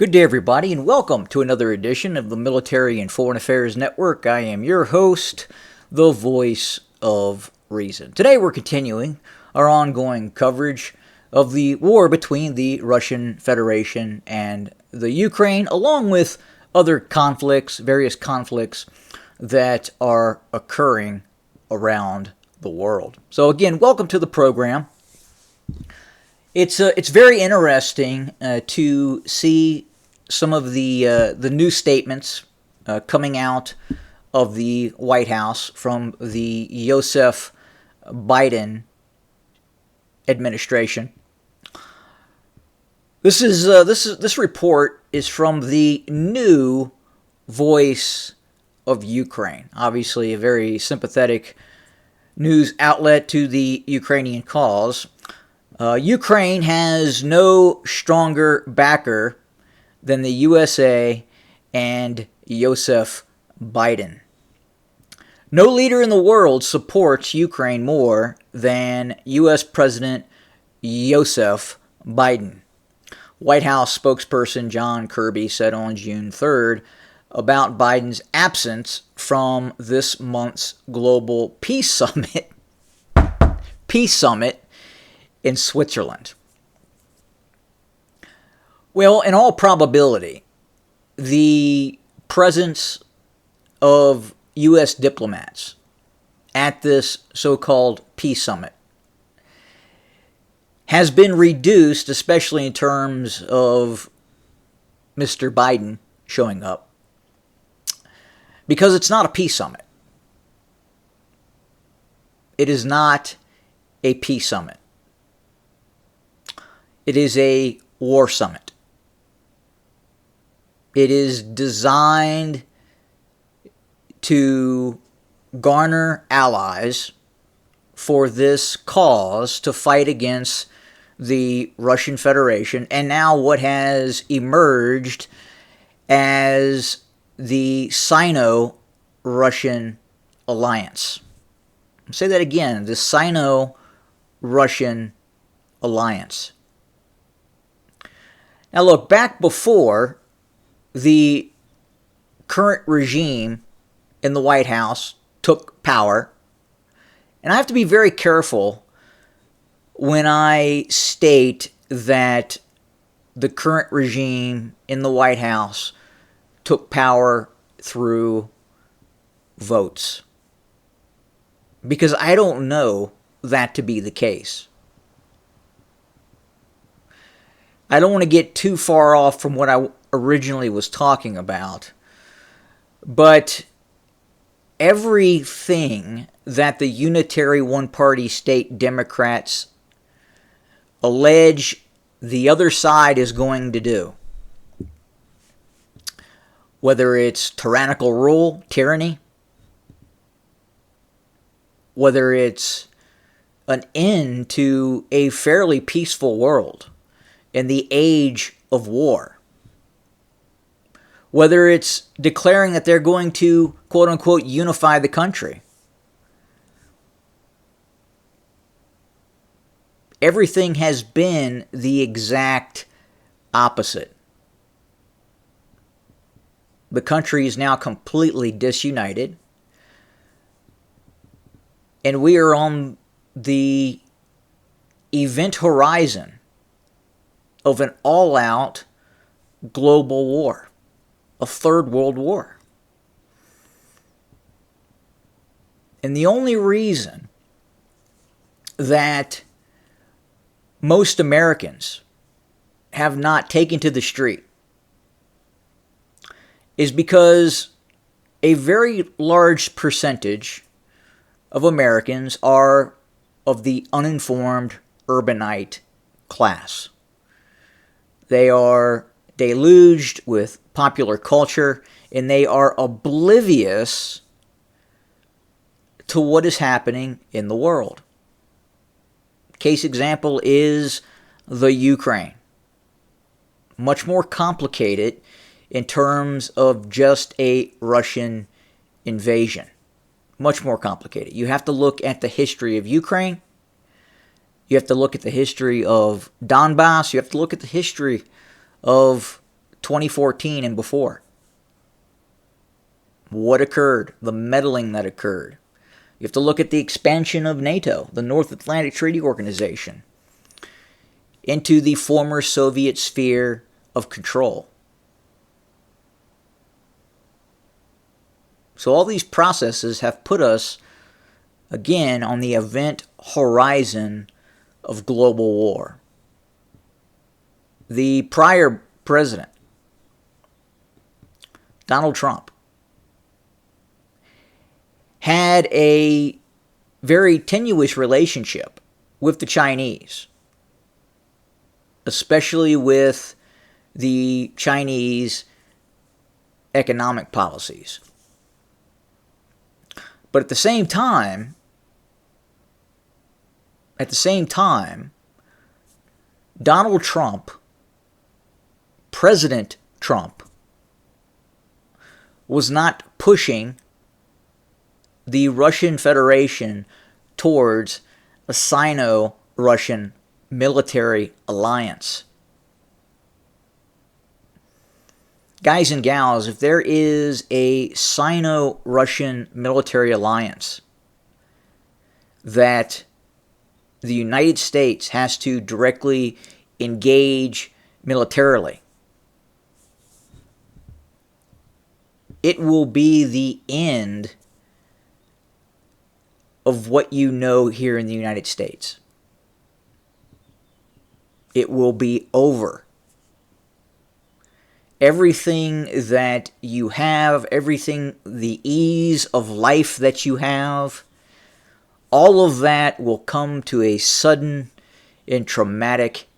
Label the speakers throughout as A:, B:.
A: Good day, everybody, and welcome to another edition of the Military and Foreign Affairs Network. I am your host, the voice of reason. Today, we're continuing our ongoing coverage of the war between the Russian Federation and the Ukraine, along with other conflicts, various conflicts that are occurring around the world. So, again, welcome to the program. It's very interesting to see some of the new statements coming out of the White House from the Joseph Biden administration. This report is from the new Voice of Ukraine. Obviously, a very sympathetic news outlet to the Ukrainian cause. Ukraine has no stronger backer than the USA and Joseph Biden. No leader in the world supports Ukraine more than U.S. President Joseph Biden. White House spokesperson John Kirby said on June 3rd about Biden's absence from this month's global peace summit in Switzerland. Well, in all probability, the presence of U.S. diplomats at this so-called peace summit has been reduced, especially in terms of Mr. Biden showing up, because it's not a peace summit. It is not a peace summit. It is a war summit. It is designed to garner allies for this cause to fight against the Russian Federation, and now what has emerged as the Sino-Russian alliance. I'll say that again, the Sino-Russian alliance. Now look, back before the current regime in the White House took power, and I have to be very careful when I state that the current regime in the White House took power through votes, because I don't know that to be the case. I don't want to get too far off from what I originally was talking about, but everything that the Unitary one-party state Democrats allege the other side is going to do, whether it's tyrannical rule, tyranny, whether it's an end to a fairly peaceful world in the age of war, whether it's declaring that they're going to, quote-unquote, unify the country. Everything has been the exact opposite. The country is now completely disunited, and we are on the event horizon of an all-out global war. A third world war. And the only reason that most Americans have not taken to the street is because a very large percentage of Americans are of the uninformed urbanite class. They are deluged with popular culture, and they are oblivious to what is happening in the world. Case example is the Ukraine. Much more complicated in terms of just a Russian invasion. Much more complicated. You have to look at the history of Ukraine. You have to look at the history of Donbass. You have to look at the history of 2014 and before. What occurred? The meddling that occurred. You have to look at the expansion of NATO, the North Atlantic Treaty Organization, into the former Soviet sphere of control. So all these processes have put us, again, on the event horizon of global war. The prior president, Donald Trump, had a very tenuous relationship with the Chinese, especially with the Chinese economic policies. But at the same time, Donald Trump, President Trump, was not pushing the Russian Federation towards a Sino-Russian military alliance. Guys and gals, if there is a Sino-Russian military alliance that the United States has to directly engage militarily, it will be the end of what you know here in the United States. It will be over. Everything that you have, everything, the ease of life that you have, all of that will come to a sudden and traumatic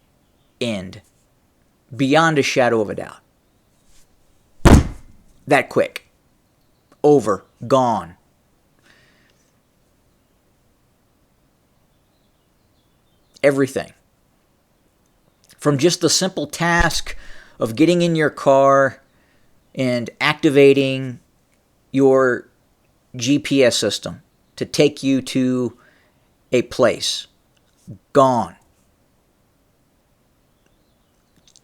A: end, beyond a shadow of a doubt. That quick. Over. Gone. Everything. From just the simple task of getting in your car and activating your GPS system to take you to a place. Gone.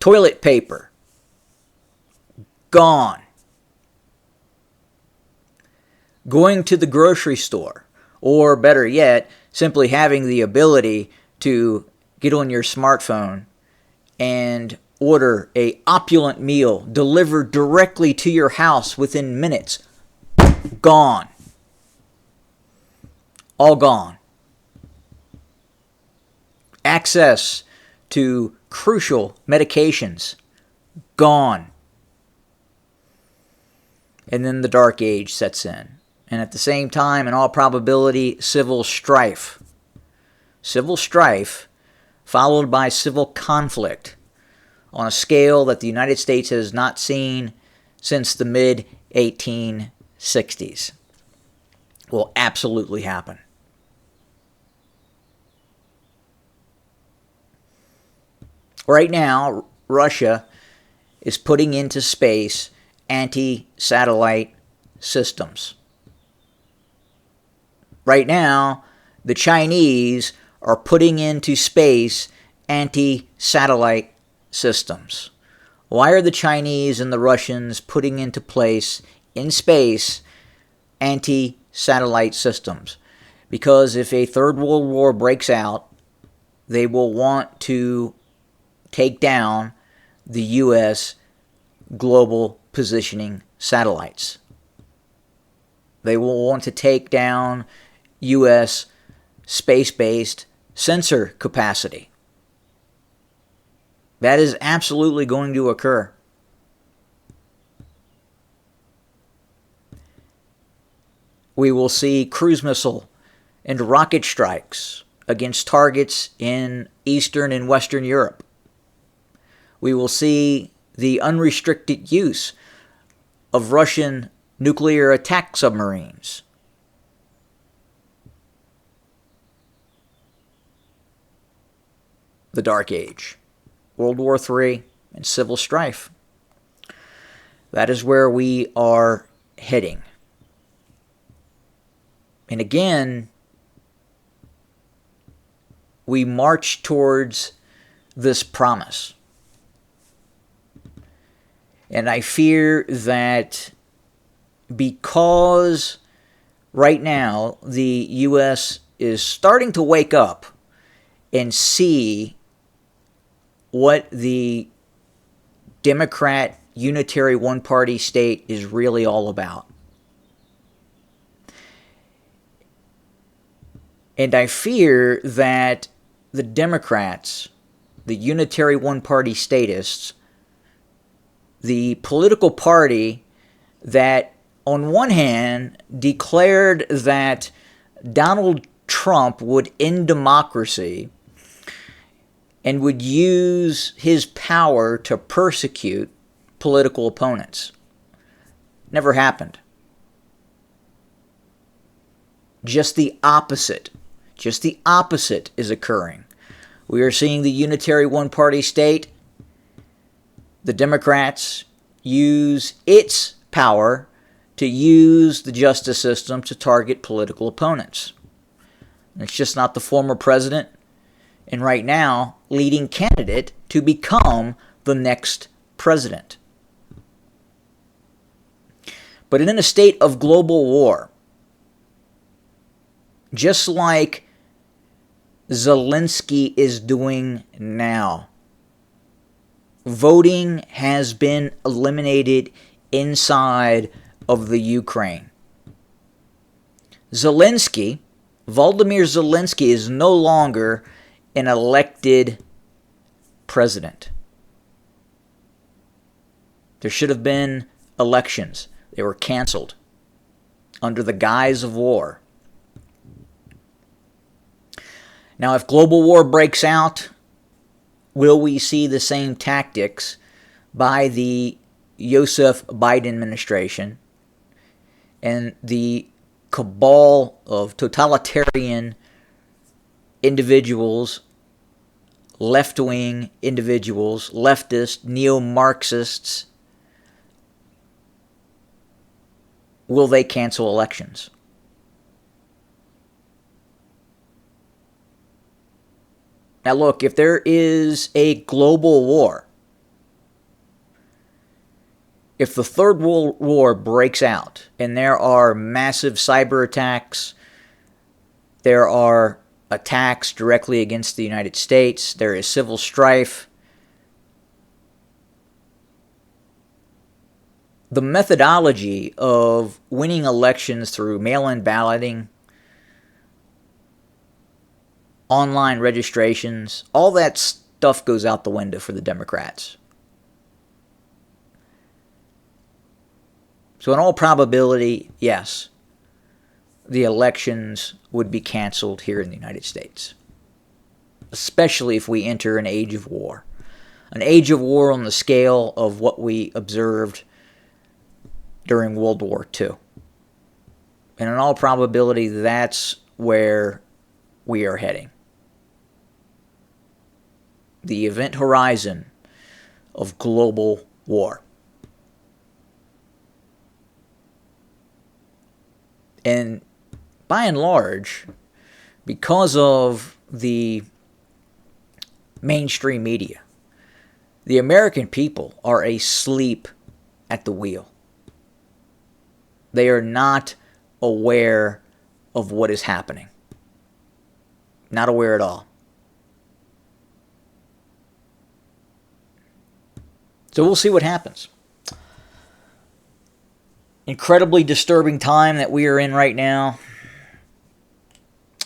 A: Toilet paper. Gone. Going to the grocery store, or better yet, simply having the ability to get on your smartphone and order a opulent meal delivered directly to your house within minutes. Gone. All gone. Access to crucial medications. Gone. And then the dark age sets in. And at the same time, in all probability, civil strife. Civil strife followed by civil conflict on a scale that the United States has not seen since the mid-1860s. Will absolutely happen. Right now, Russia is putting into space anti-satellite systems. Right now, the Chinese are putting into space anti-satellite systems. Why are the Chinese and the Russians putting into place in space anti-satellite systems? Because if a third world war breaks out, they will want to take down the U.S. global positioning satellites. They will want to take down U.S. space-based sensor capacity. That is absolutely going to occur. We will see cruise missile and rocket strikes against targets in Eastern and Western Europe. We will see the unrestricted use of Russian nuclear attack submarines. The Dark Age, World War III, and civil strife. That is where we are heading. And again, we march towards this promise. And I fear that because right now the U.S. is starting to wake up and see what the Democrat unitary one-party state is really all about. And I fear that the Democrats, the unitary one-party statists, the political party that on one hand declared that Donald Trump would end democracy and would use his power to persecute political opponents. Never happened. Just the opposite is occurring. We are seeing the unitary one-party state, the Democrats, use its power to use the justice system to target political opponents. It's just not the former president and right now leading candidate to become the next president. But in a state of global war, just like Zelensky is doing now, voting has been eliminated inside of the Ukraine. Volodymyr Zelensky is no longer an elected president. There should have been elections. They were canceled under the guise of war. Now, if global war breaks out, will we see the same tactics by the Joseph Biden administration and the cabal of totalitarian individuals, left-wing individuals, leftist, neo-Marxists? Will they cancel elections? Now look, if there is a global war, if the Third World War breaks out and there are massive cyber attacks, there are attacks directly against the United States, there is civil strife, the methodology of winning elections through mail-in balloting, online registrations, all that stuff goes out the window for the Democrats. So in all probability, yes, the elections would be canceled here in the United States, especially if we enter an age of war. An age of war on the scale of what we observed during World War II. And in all probability, that's where we are heading. The event horizon of global war. And by and large, because of the mainstream media, the American people are asleep at the wheel. They are not aware of what is happening. Not aware at all. So we'll see what happens. Incredibly disturbing time that we are in right now.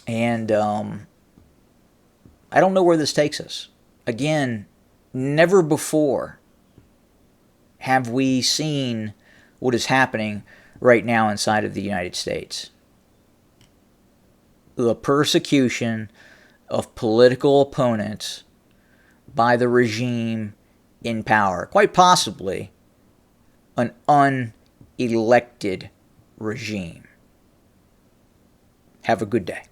A: And I don't know where this takes us. Again, never before have we seen what is happening right now inside of the United States. The persecution of political opponents by the regime in power. Quite possibly an unelected regime. Have a good day.